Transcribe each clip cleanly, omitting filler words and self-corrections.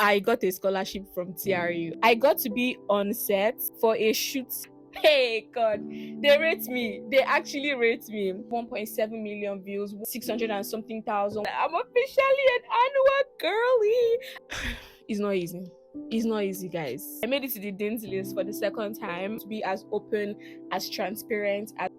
I got a scholarship from TRU. I got to be on set for a shoot. Hey God, they rate me. They actually rate me. 1.7 million views, 600 and something thousand. I'm officially an annual girly. It's not easy. It's not easy, guys. I made it to the Dean's list for the second time to be as open, as transparent as.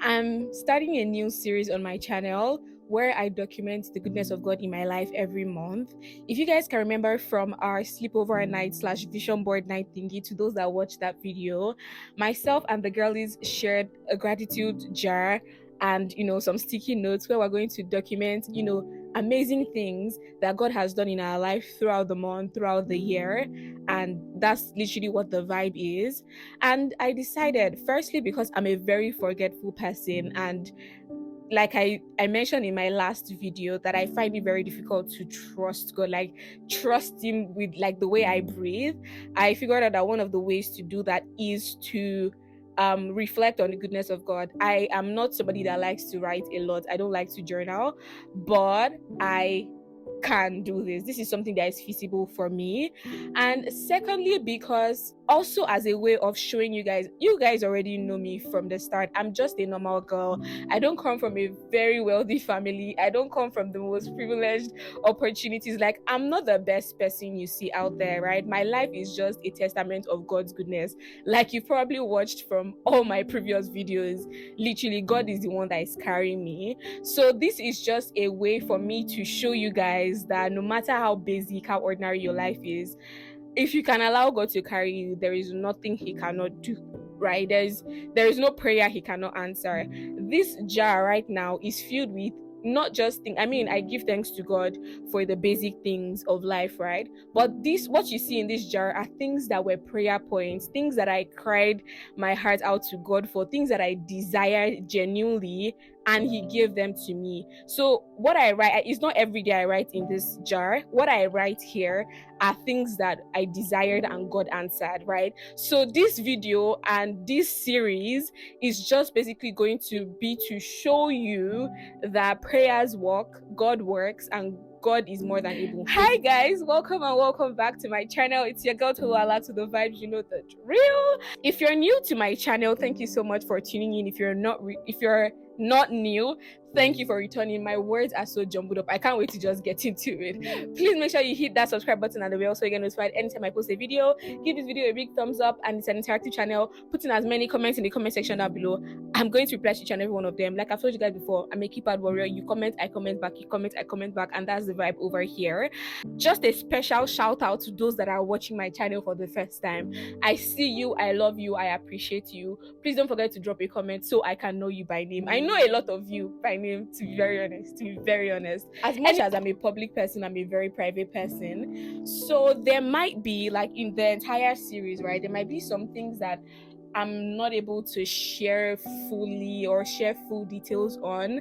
I'm starting a new series on my channel where I document the goodness of God in my life every month. If you guys can remember from our sleepover night / vision board night thingy, to those that watched that video, myself and the girlies shared a gratitude jar and some sticky notes where we're going to document amazing things that God has done in our life throughout the month, throughout the year. And that's literally what the vibe is. And I decided, firstly, because I'm a very forgetful person, and like I mentioned in my last video, that I find it very difficult to trust God, like trust him with like the way I breathe. I figured out that one of the ways to do that is to reflect on the goodness of God. I am not somebody that likes to write a lot. I don't like to journal, but I can do this. This is something that is feasible for me. And secondly, because also as a way of showing you guys already know me from the start. I'm just a normal girl. I don't come from a very wealthy family. I don't come from the most privileged opportunities. Like, I'm not the best person you see out there, right? My life is just a testament of God's goodness. Like you've probably watched from all my previous videos, literally God is the one that is carrying me. So this is just a way for me to show you guys that no matter how basic, how ordinary your life is, if you can allow God to carry you, there is nothing he cannot do, right? There is no prayer he cannot answer. This jar right now is filled with not just things. I mean, I give thanks to God for the basic things of life, right? But this, what you see in this jar, are things that were prayer points, things that I cried my heart out to God for, things that I desired genuinely, and he gave them to me. So what I write, it's not every day I write in this jar. What I write here are things that I desired and God answered, right? So this video and this series is just basically going to be to show you that prayers work, God works, and God is more than able. Hi guys, welcome and welcome back to my channel. It's your girl Tolualax to the vibes, you know the drill. If you're new to my channel, thank you so much for tuning in. If you're not new, thank you for returning. My words are so jumbled up. I can't wait to just get into it. Please make sure you hit that subscribe button and the bell so you get notified anytime I post a video. Give this video a big thumbs up, and it's an interactive channel. Put in as many comments in the comment section down below. I'm going to reply to each and every one of them. Like I've told you guys before, I'm a keypad warrior. You comment, I comment back. You comment, I comment back, and that's the vibe over here. Just a special shout out to those that are watching my channel for the first time. I see you, I love you, I appreciate you. Please don't forget to drop a comment so I can know you by name. I know a lot of you by name, to be very honest. As much as I'm a public person, I'm a very private person. So there might be, like in the entire series, right, there might be some things that I'm not able to share fully or share full details on.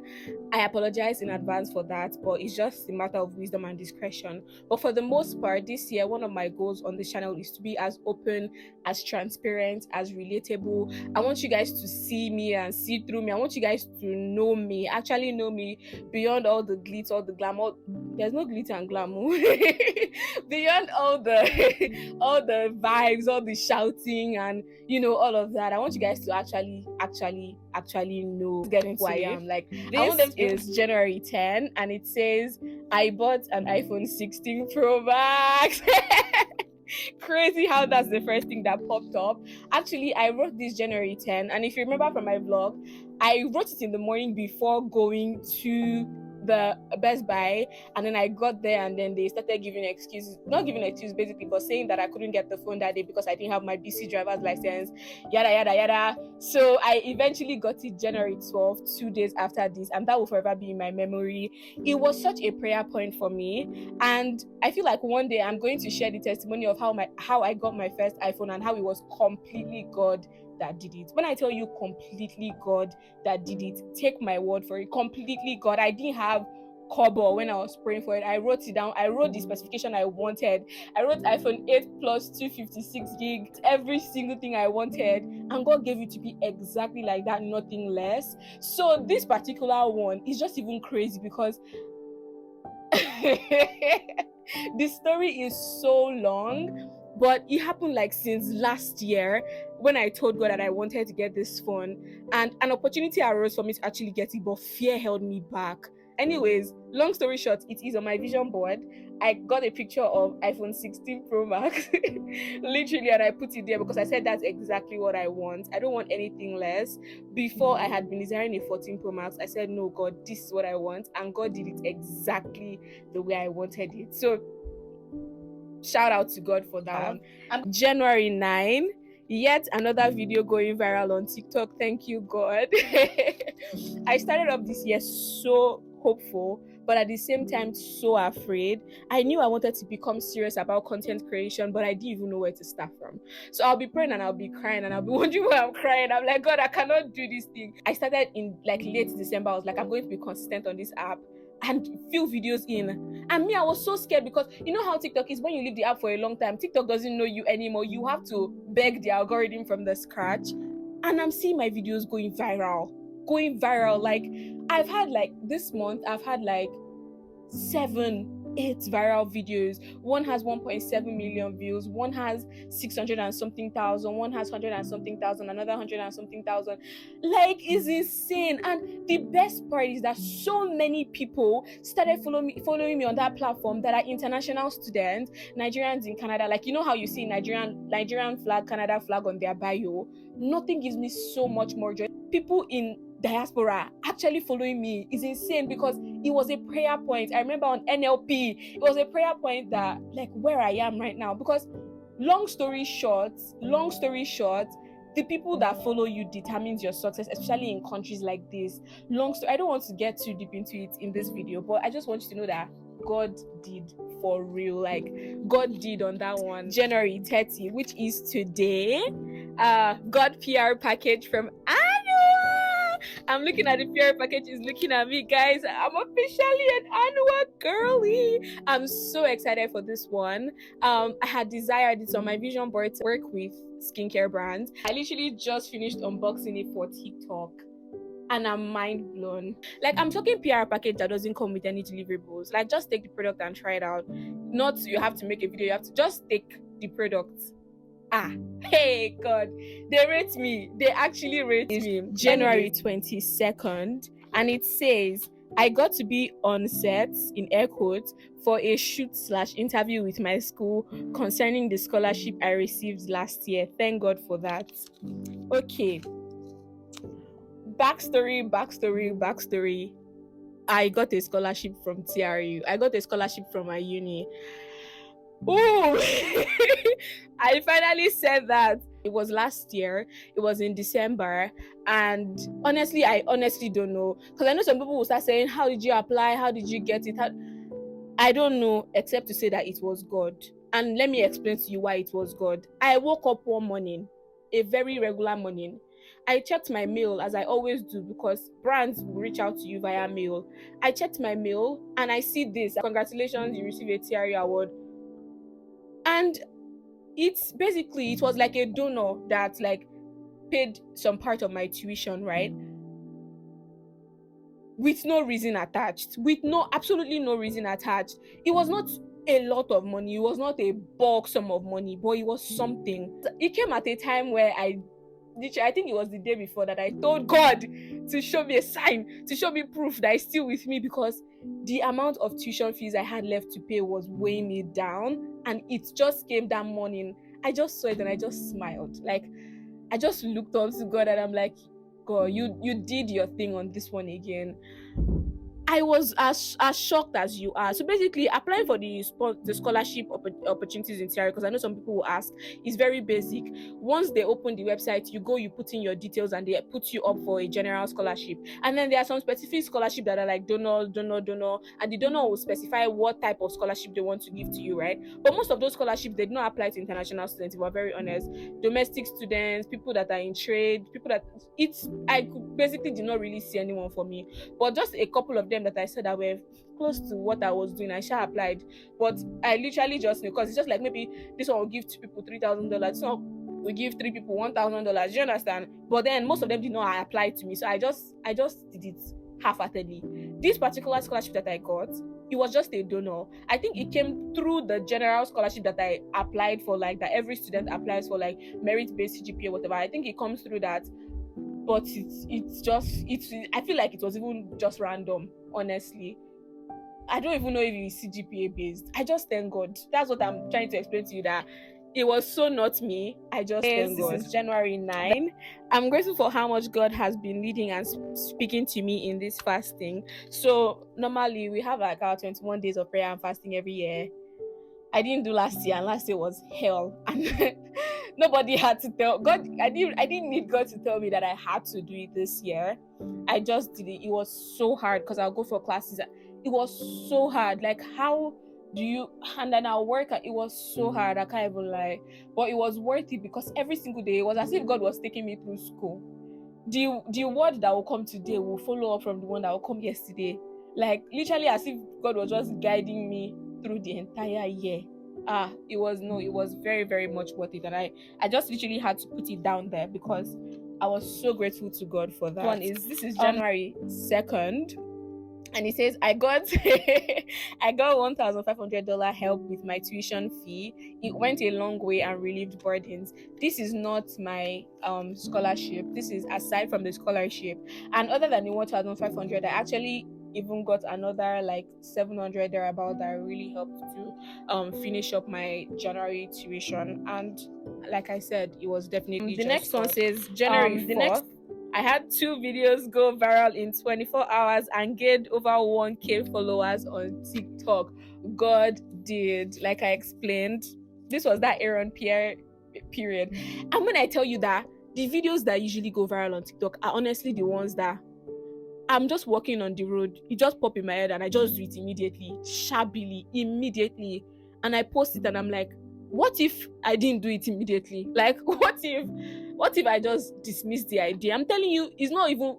I apologize in advance for that, but it's just a matter of wisdom and discretion. But for the most part, this year, one of my goals on this channel is to be as open, as transparent, as relatable. I want you guys to see me and see through me. I want you guys to know me, actually know me beyond all the glitz, all the glamour. There's no glitter and glamour. Beyond all the all the vibes, all the shouting, and all of that. I want you guys to actually know, getting who I am. Like, this is January 10, and it says I bought an iPhone 16 Pro Max. Crazy how that's the first thing that popped up. Actually, I wrote this January 10, and if you remember from my vlog, I wrote it in the morning before going to the Best Buy, and then I got there, and then they started giving excuses, not giving excuses basically, but saying that I couldn't get the phone that day because I didn't have my BC driver's license, yada yada yada. So I eventually got it January 12th, 2 days after this, and that will forever be in my memory. It was such a prayer point for me, and I feel like one day I'm going to share the testimony of how I got my first iPhone and how it was completely God that did it. When I tell you completely God that did it, take my word for it. Completely God. I didn't have kobo when I was praying for it. I wrote it down. I wrote the specification I wanted. I wrote iPhone 8 plus 256 gig, every single thing I wanted, and God gave it to be exactly like that, nothing less. So this particular one is just even crazy because The story is so long, but it happened like since last year when I told God that I wanted to get this phone, and an opportunity arose for me to actually get it, but fear held me back. Anyways, long story short, it is on my vision board. I got a picture of iPhone 16 Pro Max, literally, and I put it there because I said that's exactly what I want. I don't want anything less. Before, I had been desiring a 14 Pro Max. I said, no, God, this is what I want, and God did it exactly the way I wanted it. So, shout out to God for that one. And January 9, yet another video going viral on TikTok. Thank you, God. I started off this year so hopeful, but at the same time so afraid. I knew I wanted to become serious about content creation, but I didn't even know where to start from. So I'll be praying and I'll be crying and I'll be wondering why I'm crying. I'm like, God, I cannot do this thing. I started in like late December. I was like, I'm going to be consistent on this app and few videos in. And me, I was so scared because you know how TikTok is. When you leave the app for a long time, TikTok doesn't know you anymore. You have to beg the algorithm from the scratch. And I'm seeing my videos going viral. Like I've had like this month, I've had like 7-8 viral videos. One has 1.7 million views, one has 600 and something thousand, one has 100 and something thousand, another 100 and something thousand. Like, it's insane. And the best part is that so many people started following me on that platform that are international students, Nigerians in Canada. Like, you know how you see Nigerian flag, Canada flag on their bio? Nothing gives me so much more joy. People in diaspora actually following me is insane because it was a prayer point. I remember on NLP, it was a prayer point that like where I am right now. Because long story short, the people that follow you determines your success, especially in countries like this. I don't want to get too deep into it in this video, but I just want you to know that God did for real. Like, God did on that one. January 30, which is today. God PR package from I'm looking at the PR package, is looking at me, guys. I'm officially an Anua girly. I'm so excited for this one. I had desired it on my vision board to work with skincare brands. I literally just finished unboxing it for TikTok and I'm mind blown. Like, I'm talking PR package that doesn't come with any deliverables. Like, just take the product and try it out. Not you have to make a video, you have to just take the product. Hey God, they rate me. They actually rate me. January 22nd, and it says I got to be on set, in air quotes, for a shoot/interview with my school concerning the scholarship I received last year. Thank God for that. Okay. Backstory. I got a scholarship from TRU. I got a scholarship from my uni. Oh, I finally said that. It was last year. It was in December. And honestly, I don't know. Because I know some people will start saying, how did you apply? How did you get it? I don't know, except to say that it was God. And let me explain to you why it was God. I woke up one morning, a very regular morning. I checked my mail, as I always do, because brands will reach out to you via mail. I checked my mail and I see this. Congratulations, you received a TRU award. And it was like a donor that like paid some part of my tuition, right? With no reason attached. Absolutely no reason attached. It was not a lot of money. It was not a bulk sum of money, but it was something. It came at a time where I think it was the day before that I told God to show me a sign, to show me proof that He's still with me, because the amount of tuition fees I had left to pay was weighing me down. And it just came that morning. I just saw it and I just smiled. Like, I just looked up to God and I'm like, God, you did your thing on this one again. I was as shocked as you are. So basically, applying for the scholarship opportunities in TRU, because I know some people will ask, is very basic. Once they open the website, you put in your details, and they put you up for a general scholarship. And then there are some specific scholarships that are like donor, and the donor will specify what type of scholarship they want to give to you, right? But most of those scholarships, they do not apply to international students, if we're very honest. Domestic students, people that are in trade, I basically did not really see anyone for me. But just a couple of them that I said that were close to what I was doing, I applied. But I literally just knew, because it's just like, maybe this one will give 2 people $3,000, this one will give 3 people $1,000. You understand? But then most of them did not apply to me, so I just did it half-heartedly. This particular scholarship that I got, it was just a donor. I think it came through the general scholarship that I applied for, like that every student applies for, like merit-based CGPA, whatever. I think it comes through that, but it's I feel like it was even just random, honestly. I don't even know if it's CGPA based. I just thank God. That's what I'm trying to explain to you, that it was so not me. I just thank God. This is January 9. I'm grateful for how much God has been leading and speaking to me in this fasting. So normally we have like our 21 days of prayer and fasting every year. I didn't do last year, and last year was hell. And nobody had to tell God. I didn't need God to tell me that I had to do it this year. I just did it. It was so hard because I'll go for classes. It was so hard. Like, how do you, and then I'll work. It was so hard. I can't even lie. But it was worth it because every single day it was as if God was taking me through school. The word that will come today will follow up from the one that will come yesterday. Like, literally as if God was just guiding me through the entire year. It was very, very much worth it. And I just literally had to put it down there because I was so grateful to God for that. This is January 2nd. And it says I got I got $1,500 help with my tuition fee. It went a long way and relieved burdens. This is not my scholarship. This is aside from the scholarship. And other than the 1,500, I actually even got another like 700 thereabout that really helped to finish up my January tuition. And like I said, it was definitely the next one says January 4th. I had 2 videos go viral in 24 hours and gained over 1K followers on TikTok. God did. Like I explained, this was that Aaron Pierre period. And when I tell you that the videos that usually go viral on TikTok are honestly the ones that I'm just walking on the road, it just pop in my head and I just do it immediately, shabbily, immediately. And I post it and I'm like, what if I didn't do it immediately? Like, what if I just dismiss the idea? I'm telling you, they're not even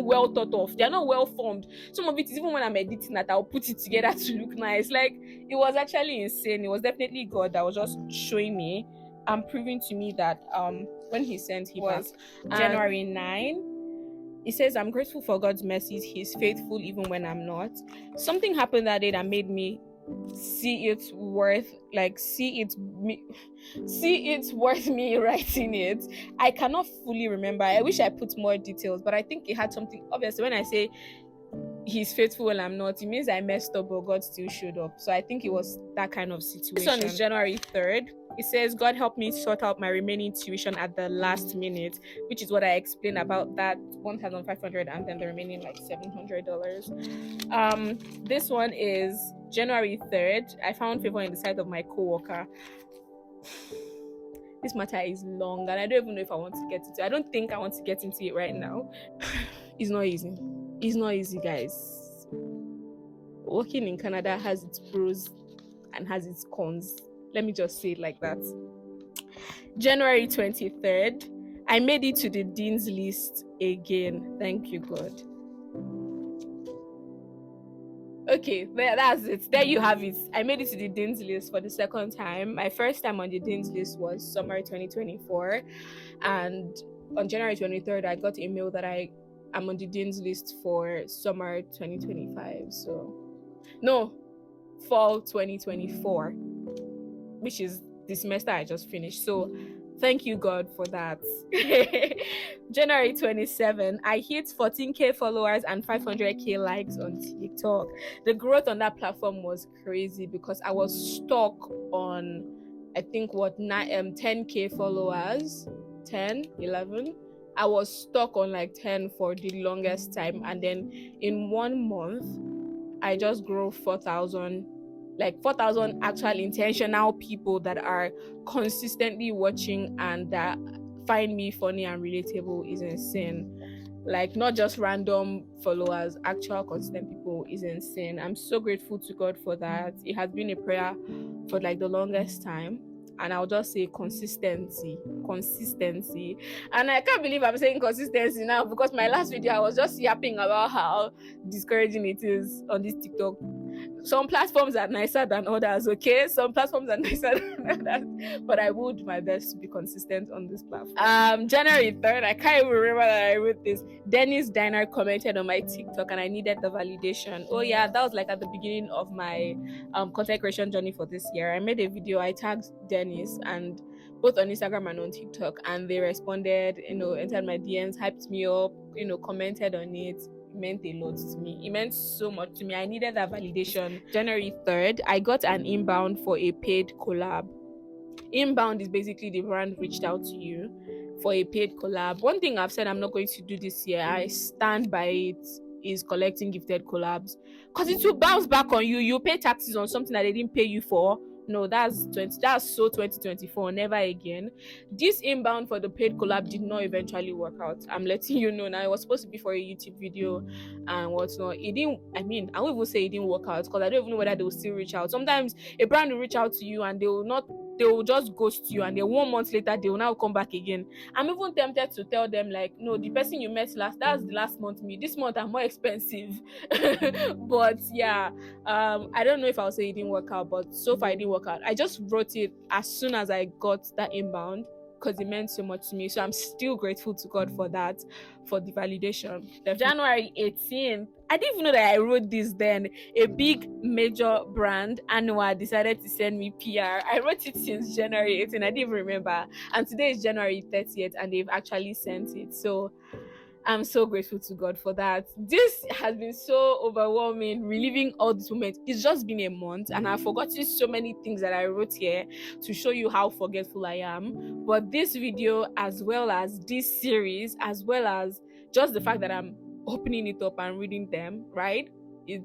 well thought of. They're not well formed. Some of it is even when I'm editing that I'll put it together to look nice. Like, it was actually insane. It was definitely God that was just showing me and proving to me that when he sent, he was January 9. It says, I'm grateful for God's mercies. He's faithful even when I'm not. Something happened that day that made me see it's worth me writing it. I cannot fully remember. I wish I put more details, but I think it had something. Obviously, when I say he's faithful when I'm not, it means I messed up, but God still showed up. So I think it was that kind of situation. This one is January 3rd. It says, God helped me sort out my remaining tuition at the last minute, which is what I explained about that 1,500 and then the remaining like $700. This one is January 3rd. I found favor in the sight of my coworker. This matter is long and I don't even know if I want to get into it. I don't think I want to get into it right now. It's not easy. It's not easy, guys. Working in Canada has its pros and has its cons. Let me just say it like that. January 23rd, I made it to the Dean's List again. Thank you, God. Okay, that's it. There you have it. I made it to the Dean's List for the second time. My first time on the Dean's List was summer 2024. And on January 23rd, I got a mail that I'm on the Dean's List for summer 2025. Fall 2024, which is the semester I just finished. So thank you, God, for that. January 27, I hit 14K followers and 500K likes on TikTok. The growth on that platform was crazy because I was stuck on, I think, 10K followers, 10, 11. I was stuck on like 10 for the longest time. And then in 1 month, I just grew 4,000 actual intentional people that are consistently watching and that find me funny and relatable is insane. Like, not just random followers, actual consistent people is insane. I'm so grateful to God for that. It has been a prayer for like the longest time. And I'll just say consistency. And I can't believe I'm saying consistency now because my last video I was just yapping about how discouraging it is on this TikTok. Some platforms are nicer than others, okay? Some platforms are nicer than others, but I will do my best to be consistent on this platform. January 3rd, I can't even remember that I wrote this. Dennis Diner commented on my TikTok and I needed the validation. Oh yeah, that was like at the beginning of my content creation journey for this year. I made a video, I tagged Dennis, and both on Instagram and on TikTok, and they responded, entered my DMs, hyped me up, commented on it. It meant a lot to me. It meant so much to me. I needed that validation. January 3rd, I got an inbound for a paid collab. Inbound is basically the brand reached out to you for a paid collab. One thing I've said I'm not going to do this year, I stand by it, is collecting gifted collabs, because it will bounce back on you. You pay taxes on something that they didn't pay you for. No, that's so 2024. Never again. This inbound for the paid collab did not eventually work out. I'm letting you know now. It was supposed to be for a YouTube video and whatnot. It didn't. I won't even say it didn't work out, because I don't even know whether they will still reach out. Sometimes a brand will reach out to you and they will just ghost you, and then 1 month later they will now come back again. I'm even tempted to tell them, like, no, the person you met last, that's the last month me. This month I'm more expensive. But yeah, I don't know if I'll say it didn't work out, but so far it didn't work out. I just wrote it as soon as I got that inbound, because it meant so much to me. So I'm still grateful to God for that, for the validation. January 18th, I didn't even know that I wrote this then. A big major brand, Anua, decided to send me PR. I wrote it since January 18th. I didn't even remember. And today is January 30th and they've actually sent it. So I'm so grateful to God for that. This has been so overwhelming, reliving all these moments. It's just been a month and I've forgotten so many things that I wrote here to show you how forgetful I am. But this video, as well as this series, as well as just the fact that I'm opening it up and reading them, right? It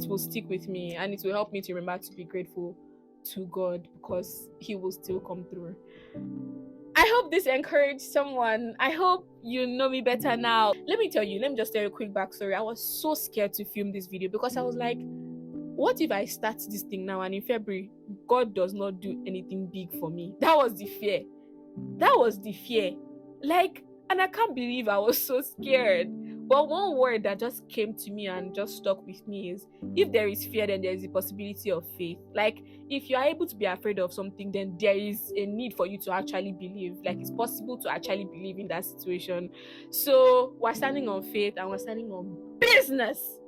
will stick with me, and it will help me to remember to be grateful to God, because He will still come through. I hope this encouraged someone. I hope you know me better now. Let me just tell you a quick backstory. I was so scared to film this video because I was like, what if I start this thing now and in February, God does not do anything big for me? That was the fear. Like, and I can't believe I was so scared. But one word that just came to me and just stuck with me is, if there is fear, then there is the possibility of faith. Like, if you are able to be afraid of something, then there is a need for you to actually believe. Like, it's possible to actually believe in that situation. So we're standing on faith and we're standing on business.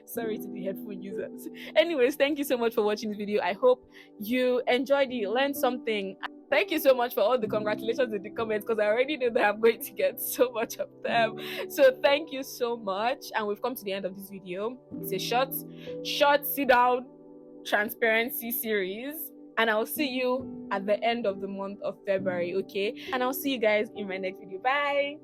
Sorry to the headphone users. Anyways, thank you so much for watching this video. I hope you enjoyed it, learned something. Thank you so much for all the congratulations in the comments, because I already know that I'm going to get so much of them. So thank you so much. And we've come to the end of this video. It's a short sit down transparency series. And I'll see you at the end of the month of February, okay? And I'll see you guys in my next video. Bye.